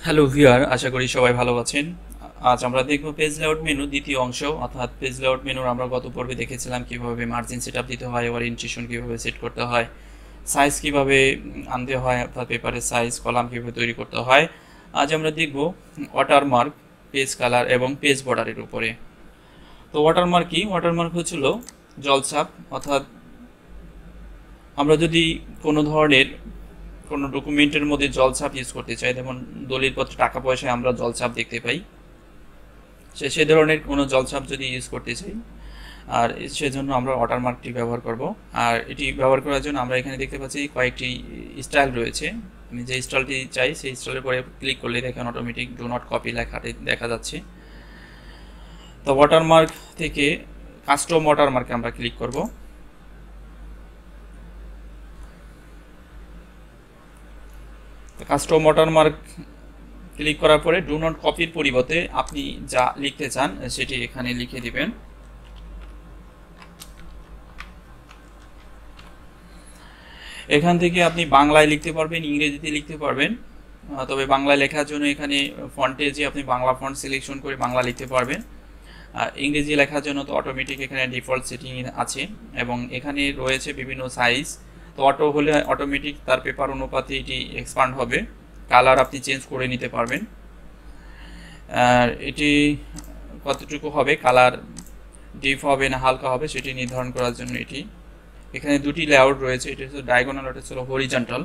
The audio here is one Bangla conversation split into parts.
হ্যালো ভিউয়ার, আশা করি সবাই ভালো আছেন। আজ আমরা দেখব পেজ লেআউট মেনু দ্বিতীয় অংশ, অর্থাৎ পেজ লেআউট মেনুর আমরা গত পর্বে দেখেছিলাম কিভাবে মার্জিন সেটআপ দিতে হয়, ওরিয়েন্টেশন কিভাবে সেট করতে হয়, সাইজ কিভাবে আনতে হয়, অর্থাৎ পেপারের সাইজ, কলাম কিভাবে তৈরি করতে হয়। আজ আমরা দেখব ওয়াটারমার্ক, পেজ কালার এবং পেজ বর্ডারের উপরে। তো ওয়াটারমার্ক কি? ওয়াটারমার্ক হচ্ছিল জলছাপ, অর্থাৎ আমরা যদি কোনো ধরনের কোনো ডকুমেন্টের মধ্যে জলছাপ ইউজ করতে চাই, যেমন দলিলপত্র, টাকা পয়সায় আমরা জলছাপ দেখতে পাই, সে ধরনের কোনো জলছাপ যদি ইউজ করতে চাই, আর সেজন্য আমরা ওয়াটারমার্কটি ব্যবহার করব। আর এটি ব্যবহার করার জন্য আমরা এখানে দেখতে পাচ্ছি কয়েকটি স্টাইল রয়েছে। আমি যে স্টাইলটি চাই সেই স্টাইলের পরে ক্লিক করলে দেখেন অটোমেটিক ডু নট কপি লেখাটি দেখা যাচ্ছে। তো ওয়াটারমার্ক থেকে কাস্টম ওয়াটারমার্কে আমরা ক্লিক করব। কাস্টম ওয়াটারমার্ক ক্লিক করার পরে ডু নট কপির পরিবর্তে আপনি যা লিখতে চান সেটি এখানে লিখে দিবেন। এখান থেকে আপনি বাংলায় লিখতে পারবেন, ইংরেজিতে লিখতে পারবেন। তবে বাংলায় লেখার জন্য এখানে ফন্টে যে আপনি বাংলা ফন্ট সিলেকশন করে বাংলা লিখতে পারবেন। আর ইংরেজি লেখার জন্য তো অটোমেটিক এখানে ডিফল্ট সেটিং আছে, এবং এখানে রয়েছে বিভিন্ন সাইজ। তো অটো হলে অটোমেটিক তার পেপার অনুপাতে এটি এক্সপান্ড হবে। কালার আপনি চেঞ্জ করে নিতে পারবেন। আর এটি কতটুকু হবে, কালার ডিপ হবে না হালকা হবে, সেটি নির্ধারণ করার জন্য এটি এখানে দুটি লেআউট রয়েছে। এটি হচ্ছে ডায়াগোনাল, এটা হচ্ছে হরিজন্টাল।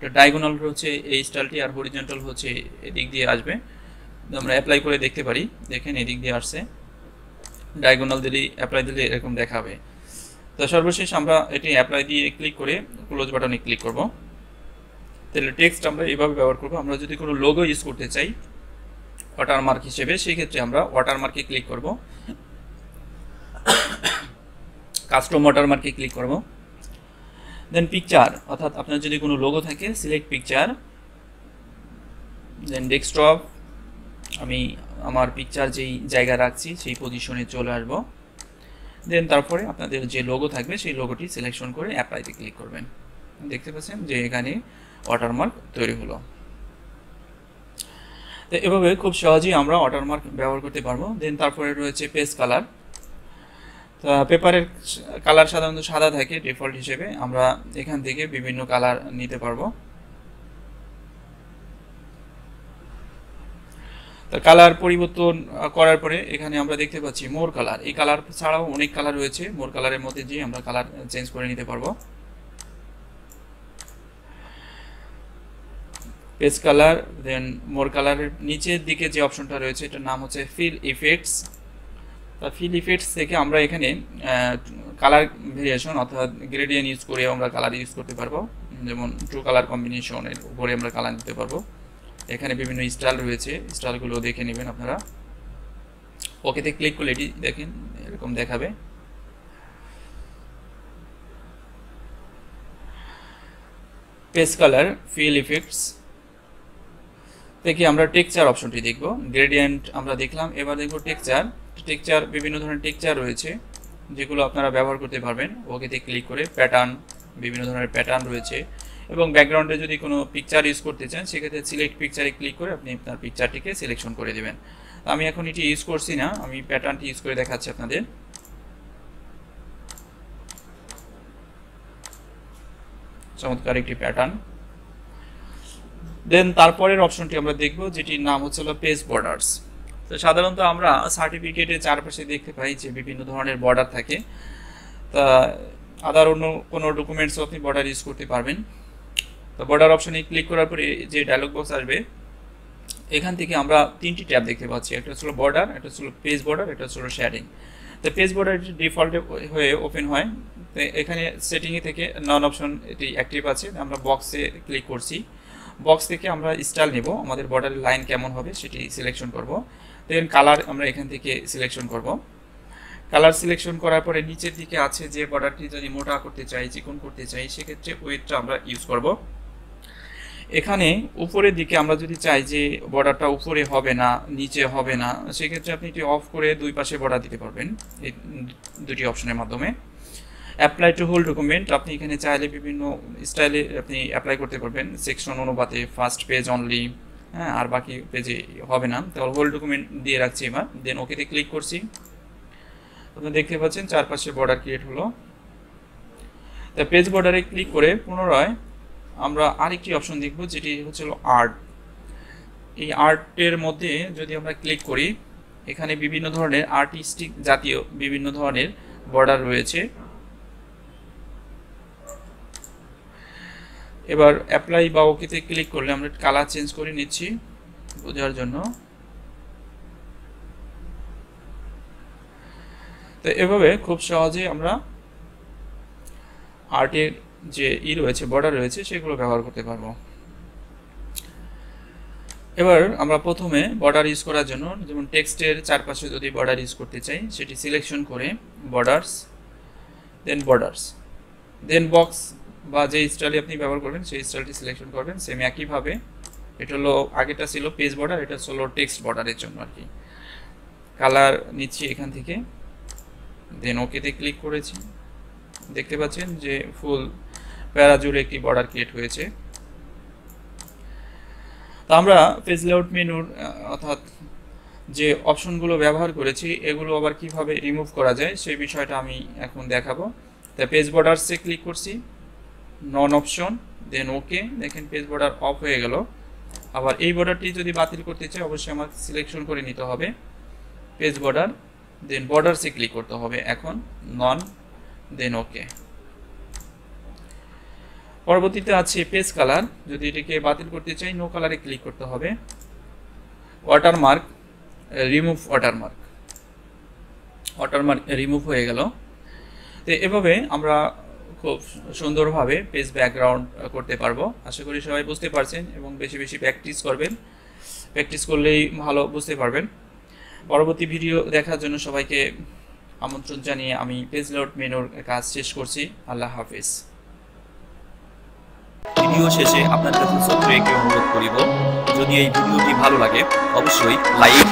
তো ডায়াগোনাল হচ্ছে এই স্টাইলটি, আর হরিজন্টাল হচ্ছে এদিক দিয়ে আসবে। আমরা অ্যাপ্লাই করে দেখতে পারি, দেখেন এদিক দিয়ে আসছে। ডায়াগোনাল দিলে অ্যাপ্লাই দিলে এরকম দেখাবে। তো সর্বশেষ আমরা এটি অ্যাপ্লাই দিয়ে ক্লিক করে ক্লোজ বাটনে ক্লিক করব। তাহলে টেক্সট আমরা এইভাবে ব্যবহার করব। আমরা যদি কোনো লোগো ইউজ করতে চাই ওয়াটারমার্ক হিসেবে, সেই ক্ষেত্রে আমরা ওয়াটারমার্কে ক্লিক করব, কাস্টম ওয়াটারমার্কে ক্লিক করব। দেন পিকচার, অর্থাৎ আপনার যদি কোনো লোগো থাকে সিলেক্ট পিকচার, দেন ডেস্কটপ, আমি আমার পিকচার যেই জায়গা রাখছি সেই পজিশনে চলে আসব। দেন তারপরে আপনাদের যে লোগো থাকবে সেই লোগোটি সিলেকশন করে অ্যাপ্লাইতে ক্লিক করবেন। দেখতে পাচ্ছেন যে এখানে ওয়াটারমার্ক তৈরি হলো। তো এভাবে খুব সহজেই আমরা ওয়াটারমার্ক ব্যবহার করতে পারবো। দেন তারপরে রয়েছে পেজ কালার। তো পেপারের কালার সাধারণত সাদা থাকে ডিফল্ট হিসেবে, আমরা এখান থেকে বিভিন্ন কালার নিতে পারবো। তো কালার পরিবর্তন করার পরে এখানে আমরা দেখতে পাচ্ছি মোর কালার। এই কালার ছাড়াও অনেক কালার রয়েছে, মোর কালারের মধ্যে যে আমরা কালার চেঞ্জ করে নিতে পারবো। পেজ কালার, দেন মোর কালারের নিচের দিকে যে অপশনটা রয়েছে এটার নাম হচ্ছে ফিল ইফেক্টস। তা ফিল ইফেক্টস থেকে আমরা এখানে কালার ভেরিয়েশন অর্থাৎ গ্রেডিয়েন্ট ইউজ করে আমরা কালার ইউজ করতে পারবো। যেমন টু কালার কম্বিনেশনের উপরে আমরা কালার দিতে পারবো। এখানে বিভিন্ন স্টাইল রয়েছে, স্টাইলগুলো দেখে নেবেন আপনারা। ওকেতে ক্লিক করলে এটি দেখেন এরকম দেখাবে। পেজ কালার, ফিল ইফেক্টস থেকে আমরা টেক্সচার অপশনটি দেখব। গ্রেডিয়েন্ট আমরা দেখলাম, এবার দেখব টেক্সচার। টেক্সচার বিভিন্ন ধরনের টেক্সচার রয়েছে যেগুলো আপনারা ব্যবহার করতে পারবেন। ওকেতে ক্লিক করে প্যাটার্ন, বিভিন্ন ধরনের প্যাটার্ন রয়েছে, এবং ব্যাকগ্রাউন্ডে যদি কোনো পিকচার ইউজ করতে চান সেক্ষেত্রে সিলেক্ট পিকচারে ক্লিক করে আপনি আপনার পিকচারটিকে সিলেকশন করে দেবেন। আমি এখন এটি ইউজ করছি না, আমি প্যাটার্নটি ইউজ করে দেখাচ্ছি আপনাদের। চমৎকার একটি প্যাটার্ন। দেন তারপরের অপশনটি আমরা দেখব, যেটির নাম হচ্ছে পেজ বর্ডার্স। তো সাধারণত আমরা সার্টিফিকেটের চারপাশে দেখতে পাই যে বিভিন্ন ধরনের বর্ডার থাকে। তা আদার অন্য কোনো ডকুমেন্টসও আপনি বর্ডার ইউজ করতে পারবেন। তো বর্ডার অপশনে ক্লিক করার পরে যে ডায়লগ বক্স আসবে, এখান থেকে আমরা তিনটি ট্যাব দেখতে পাচ্ছি। একটা হচ্ছে বর্ডার, একটা হচ্ছে পেজ বর্ডার, একটা হচ্ছে শেডিং। তো পেজ বর্ডার ডিফল্টে হয়ে ওপেন হয়। তো এখানে সেটিংয়ে থেকে নন অপশন এটি অ্যাক্টিভ আছে। আমরা বক্সে ক্লিক করছি, বক্স থেকে আমরা স্টাইল নেব, আমাদের বর্ডারের লাইন কেমন হবে সেটি সিলেকশন করব। দেন কালার আমরা এখান থেকে সিলেকশন করব। কালার সিলেকশন করার পরে নিচের দিকে আছে যে বর্ডারটি যদি মোটা করতে চাই, চিকন করতে চাই, সেক্ষেত্রে ওয়েটটা আমরা ইউজ করব। এখানে উপরের দিকে আমরা যদি চাই যে বর্ডারটা উপরে হবে না, নিচে হবে না, সেক্ষেত্রে আপনি এটি অফ করে দুই পাশে বর্ডার দিতে পারবেন এই দুটি অপশনের মাধ্যমে। অ্যাপ্লাই টু হোল ডকুমেন্ট, আপনি এখানে চাইলে বিভিন্ন স্টাইলে আপনি অ্যাপ্লাই করতে পারবেন, সেকশন অনুপাতে, ফার্স্ট পেজ অনলি, হ্যাঁ, আর বাকি পেজে হবে না। তাহলে হোল ডকুমেন্ট দিয়ে রাখছি এবার, দেন ওকেতে ক্লিক করছি। আপনি দেখতে পাচ্ছেন চারপাশে বর্ডার ক্রিয়েট হলো। তা পেজ বর্ডারে ক্লিক করে পুনরায় আমরা আরেকটি অপশন দেখব, যেটি হচ্ছিল আর্ট। এই আর্টের মধ্যে যদি আমরা ক্লিক করি, এখানে বিভিন্ন ধরনের আর্টিস্টিক জাতীয় বিভিন্ন ধরনের বর্ডার রয়েছে। এবার অ্যাপ্লাই বা ওকেতে ক্লিক করলে আমরা কালার চেঞ্জ করে নিচ্ছি বোঝার জন্য। তো এভাবে খুব সহজে আমরা আর্টের যে রয়েছে, বর্ডার রয়েছে, সেগুলো ব্যবহার করতে পারবো। এবার আমরা প্রথমে বর্ডার ইউজ করার জন্য, যেমন টেক্সটের চারপাশে যদি বর্ডার ইউজ করতে চাই, সেটি সিলেকশন করে বর্ডার্স, দেন বর্ডার্স, দেন বক্স বা যে স্টাইলে আপনি ব্যবহার করবেন সেই স্টাইলটি সিলেকশন করবেন। সেম একইভাবে, এটা হলো আগেটা ছিল পেজ বর্ডার, এটা হলো টেক্সট বর্ডারের জন্য আর কি। কালার নিচ্ছি এখান থেকে, দেন ওকেতে ক্লিক করেছি। দেখতে পাচ্ছেন যে ফুল প্যারা জুড়ে একটি বর্ডার ক্রিয়েট হয়েছে। তো আমরা পেজ লেআউট মেনুর অর্থাৎ যে অপশনগুলো ব্যবহার করেছি, এগুলো আবার কিভাবে রিমুভ করা যায় সেই বিষয়টা আমি এখন দেখাবো। তাই পেজ বর্ডারসে ক্লিক করছি, নন অপশন, দেন ওকে। দেখেন পেজ বর্ডার অফ হয়ে গেল। আবার এই বর্ডারটি যদি বাতিল করতে চাই, অবশ্যই আমাকে সিলেকশন করে নিতে হবে পেজ বর্ডার, দেন বর্ডারসে ক্লিক করতে হবে এখন, নন, দেন ওকে। পরবর্তীতে আছে পেজ কালার, যদি এটাকে বাতিল করতে চাই নো কালারে ক্লিক করতে হবে। Watermark, remove watermark, watermark remove হয়ে গেল। তো এভাবে আমরা খুব সুন্দরভাবে পেজ ব্যাকগ্রাউন্ড করতে পারবো। আশা করি সবাই বুঝতে পারছেন এবং বেশি বেশি প্র্যাকটিস করবেন, প্র্যাকটিস করলেই ভালো বুঝতে পারবেন। পরবর্তী ভিডিও দেখার জন্য সবাইকে আমন্ত্রণ জানিয়ে আমি পেজ লেআউট মেনুর কাজ শেষ করছি। আল্লাহ হাফেজ। ভিডিও শেষে আপনার কাছে ছোট্ট একটি অনুরোধ করিব, যদি এই ভিডিওটি ভালো লাগে অবশ্যই লাইক,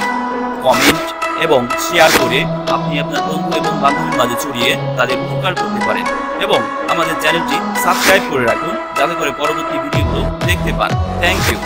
কমেন্ট এবং শেয়ার করে আপনি আপনার বন্ধু এবং বান্ধবীর মাঝে ছড়িয়ে তাদের উপকার করতে পারেন, এবং আমাদের চ্যানেলটি সাবস্ক্রাইব করে রাখুন যাতে করে পরবর্তী ভিডিওগুলো দেখতে পান। Thank you.